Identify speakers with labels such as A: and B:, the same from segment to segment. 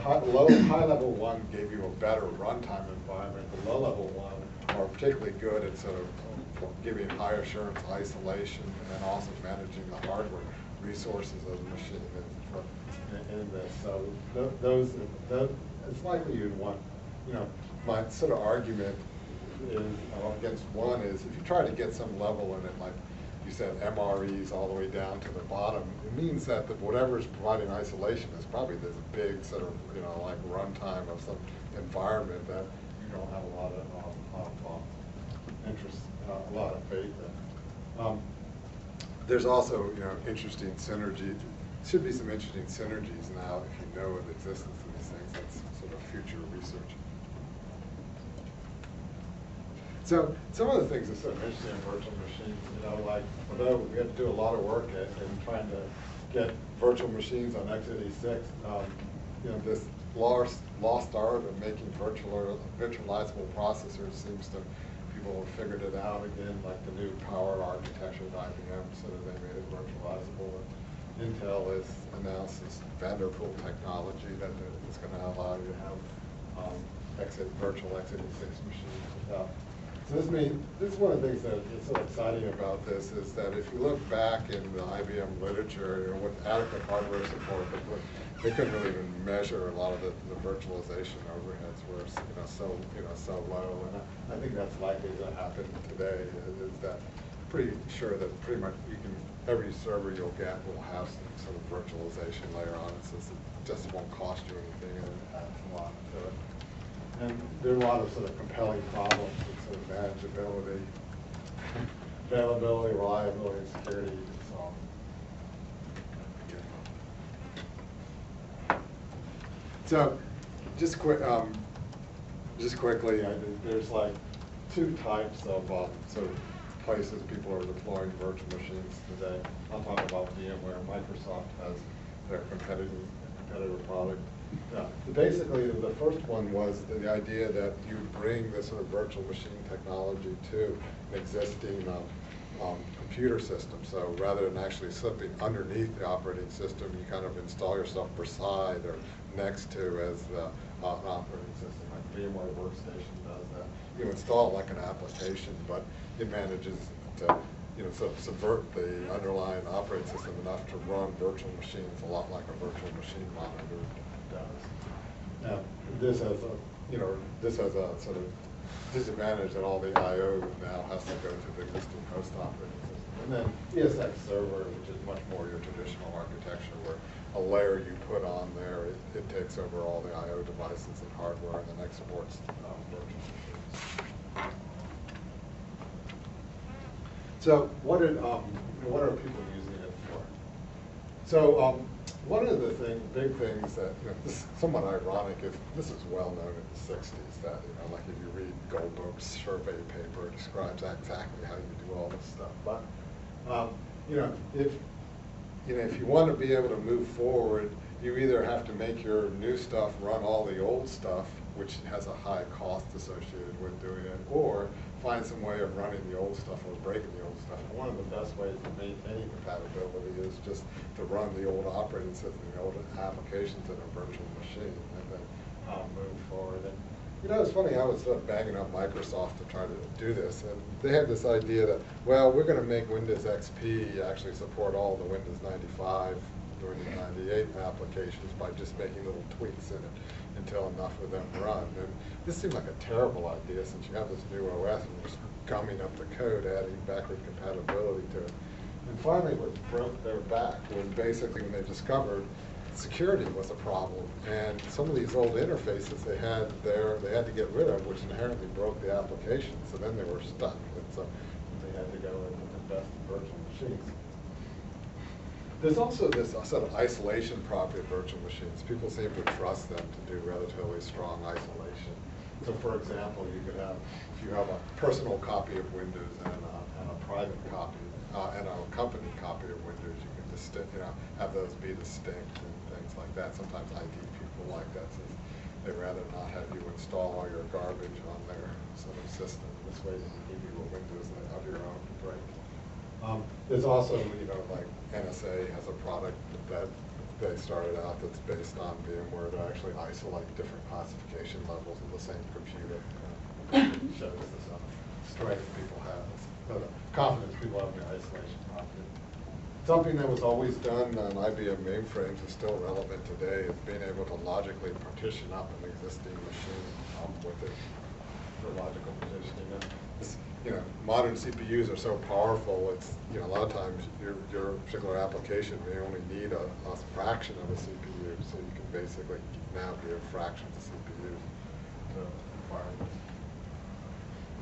A: high level one gave you a better runtime environment. The low level one are particularly good at sort of giving high assurance isolation and then also managing the hardware resources of the machine in this. So those it's likely you'd want, my sort of argument is against one is if you try to get some level in it, like you said, MREs all the way down to the bottom, it means that whatever is providing isolation is probably this big sort of, like runtime of some environment that you don't have a lot of interest, a lot of faith in. There's also, interesting synergy. Should be some interesting synergies now if you know of the existence of these things. That's sort of future research. So some of the things that are sort of interesting in virtual machines, like although we have to do a lot of work in trying to get virtual machines on x86, this lost art of making virtualizable processors seems to, people have figured it out again, like the new power architecture at IBM, so that they made it virtualizable. And Intel has announced this Vanderpool technology that is going to allow you to have virtual x86 machines. So this is one of the things that is so exciting about this is that if you look back in the IBM literature, with adequate hardware support, they couldn't really even measure a lot of the virtualization overheads were so low, and I think that's likely to happen today. Is that pretty sure that pretty much every server you'll get will have some sort of virtualization layer on it, so it just won't cost you anything, and it adds a lot to it. And there are a lot of sort of compelling problems with sort of manageability, availability, reliability, and security you can solve. So, just quickly, there's like two types of sort of places people are deploying virtual machines today. I'll talk about VMware. Microsoft has their competitor product. Yeah. Basically, the first one was the idea that you bring this sort of virtual machine technology to an existing computer system. So rather than actually slipping underneath the operating system, you kind of install yourself beside or next to as the operating system. Like VMware Workstation does that. You install it like an application, but it manages to sort of subvert the underlying operating system enough to run virtual machines a lot like a virtual machine monitor does. Now, this has a sort of disadvantage that all the I/O now has to go to the existing host operating system. And then ESX server, which is much more your traditional architecture, where a layer you put on there, it takes over all the I/O devices and hardware and then exports virtual machines. So what are people using it for? So one of the big things that, this is somewhat ironic, is this is well known in the 60s, that, like if you read Goldberg's survey paper, it describes exactly how you do all this stuff. But, if you want to be able to move forward, you either have to make your new stuff run all the old stuff, which has a high cost associated with doing it, or find some way of running the old stuff or breaking the old stuff. And one of the best ways to maintain compatibility is just to run the old operating system, the old applications in a virtual machine, and then move forward. And it's funny, I was banging up Microsoft to try to do this, and they had this idea that, well, we're going to make Windows XP actually support all the Windows 95, Windows 98 applications by just making little tweaks in it until enough of them run. And this seemed like a terrible idea, since you have this new OS and you're just gumming up the code, adding backward compatibility to it. And finally, what broke their back was basically when they discovered security was a problem, and some of these old interfaces they had there, they had to get rid of, which inherently broke the application. So then they were stuck, and so they had to go and invest in virtual machines. There's also this sort of isolation property of virtual machines. People seem to trust them to do relatively strong isolation. So, for example, you could have, if you have a personal copy of Windows and a private copy, and a company copy of Windows, you can have those be distinct and things like that. Sometimes IT people like that, since they'd rather not have you install all your garbage on their sort of system. This way, they can give you a Windows of your own to break. There's also, like NSA has a product that they started out that's based on VMware to actually isolate different classification levels of the same computer. Shows the strength people have, the confidence people have in the isolation property. Something that was always done on IBM mainframes is still relevant today is being able to logically partition up an existing machine with it for logical partitioning. And this, modern CPUs are so powerful. It's a lot of times your particular application may only need a fraction of a CPU, so you can basically now give fractions of CPUs to environments.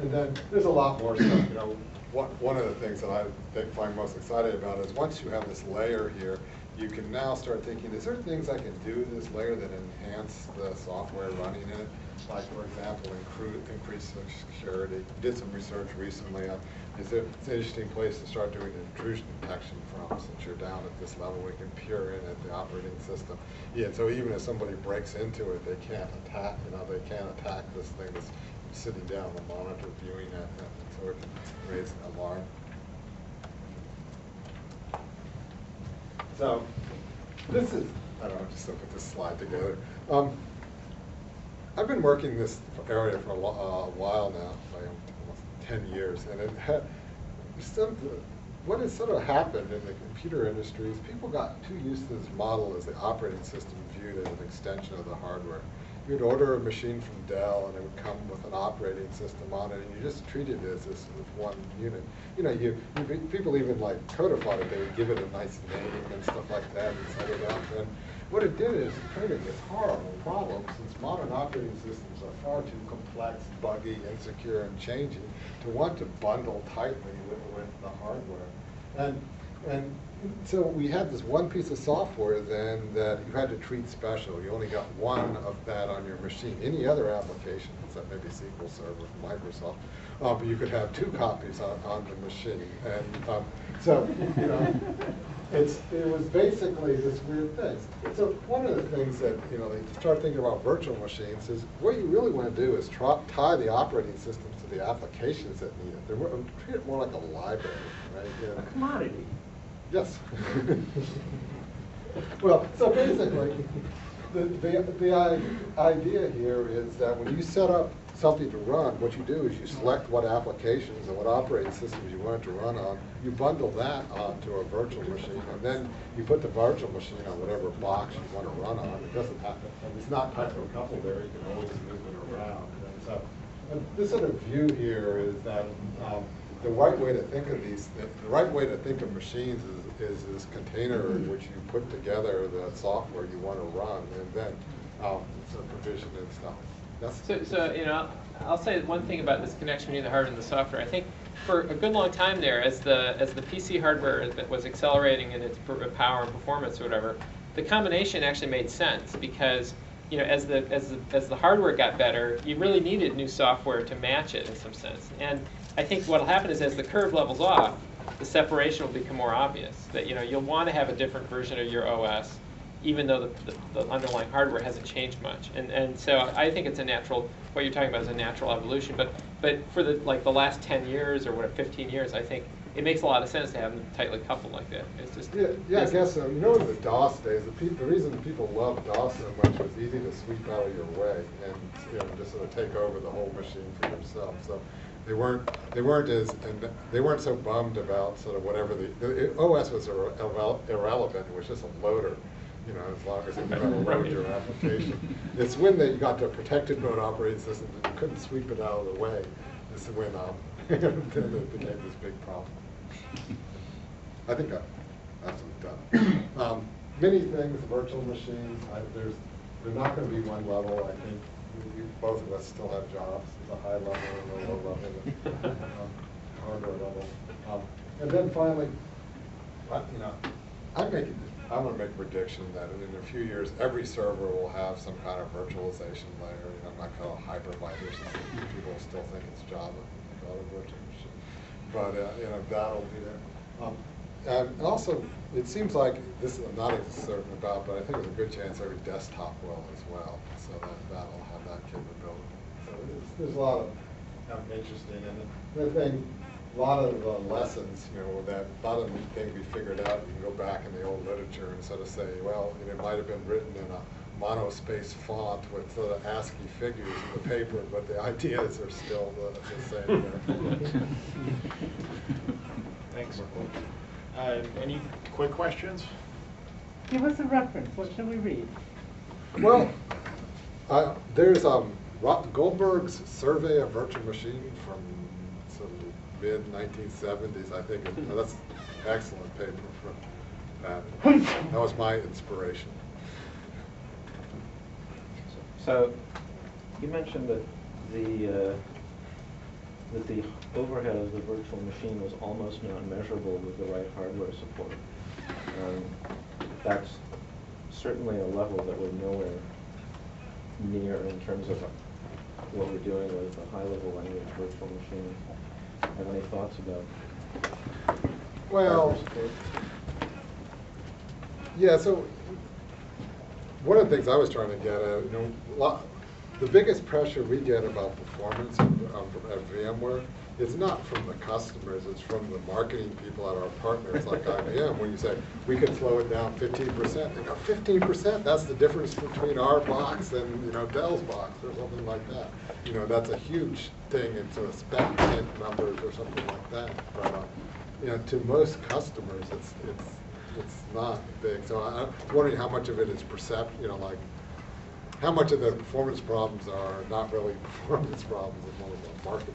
A: And then there's a lot more stuff. One of the things that I find most exciting about is once you have this layer here, you can now start thinking, is there things I can do to this layer that enhance the software running in it? Like, for example, increase security. Did some research recently on, it's an interesting place to start doing intrusion detection from, since you're down at this level, we can peer in at the operating system. Yeah, so even if somebody breaks into it, they can't attack, they can't attack this thing that's sitting down on the monitor viewing at them, so it can raise an alarm. So this is, I don't know, just to put this slide together. I've been working this area for a while now, like almost 10 years, and what has sort of happened in the computer industry is people got too used to this model as the operating system viewed as an extension of the hardware. You'd order a machine from Dell, and it would come with an operating system on it, and you just treat it as this one unit. People even like codified it. They would give it a nice name and stuff like that and set it up. And what it did is it created this horrible problem, since modern operating systems are far too complex, buggy, insecure, and changing, to want to bundle tightly with the hardware. And so we had this one piece of software then that you had to treat special. You only got one of that on your machine. Any other application, except maybe SQL Server from Microsoft, but you could have two copies on the machine. And so, it was basically this weird thing. So one of the things that, they start thinking about virtual machines is what you really want to do is tie the operating systems to the applications that need it. Treat it more like a library, right?
B: A commodity.
A: Yes. Well, so basically, the idea here is that when you set up something to run, what you do is you select what applications and what operating systems you want it to run on. You bundle that onto a virtual machine, and then you put the virtual machine on whatever box you want to run on. It doesn't have to, it's not tightly coupled there. You can always move it around. And so this sort of view here is that the right way to think of machines is this container in which you put together the software you want to run, and then some provision and stuff.
C: So I'll say one thing about this connection between the hardware and the software. I think for a good long time there, as the PC hardware was accelerating in its power and performance or whatever, the combination actually made sense because as the hardware got better, you really needed new software to match it in some sense. And I think what'll happen is as the curve levels off, the separation will become more obvious. That you'll want to have a different version of your OS, even though the underlying hardware hasn't changed much. And so I think it's a natural, what you're talking about is a natural evolution. But for the last 10 years or 15 years, I think it makes a lot of sense to have them tightly coupled like that. It's just
A: I guess so. In the DOS days, the reason people loved DOS so much was easy to sweep out of your way and just sort of take over the whole machine for yourself. So they weren't so bummed about sort of whatever the OS was irrelevant. It was just a loader. As long as it could load your application. It's when they got to protected mode operating systems and you couldn't sweep it out of the way. This is when it became this big problem. I think I'm absolutely done. Many things, virtual machines, there's not going to be one level. I think both of us still have jobs. There's a high level and a low level, hardware level. And then finally, I'm going to make a prediction that in a few years, every server will have some kind of virtualization layer. I'm not going to hypervisor. People still think it's Java, call it a virtual machine. But that'll be there. And also, it seems like this I'm not certain about, but I think there's a good chance every desktop will as well, so that'll have that capability. So there's a lot of interesting in it. The thing, a lot of lessons, that a lot of the things we figured out, you can go back in the old literature and sort of say, well, it might have been written in a monospace font with sort of ASCII figures in the paper, but the ideas are still the same.
B: Thanks. Any quick questions?
D: Give us a reference. What should we read?
A: Well, there's Goldberg's Survey of Virtual Machine from sort of mid-1970s, I think. That's excellent paper from that. That was my inspiration.
E: So, you mentioned that the overhead of the virtual machine was almost non-measurable with the right hardware support. That's certainly a level that we're nowhere near in terms of what we're doing with a high-level language virtual machine. Have any thoughts about
A: Well,
E: hardware support?
A: yeah, so one of the things I was trying to get at, the biggest pressure we get about performance at VMware is not from the customers, it's from the marketing people at our partners like IBM. When you say, we could slow it down 15%, they go, 15%? That's the difference between our box and Dell's box or something like that. That's a huge thing in sort of spec numbers or something like that. But to most customers, it's not big. So I'm wondering how much of it is like how much of the performance problems are not really performance problems and more about marketing.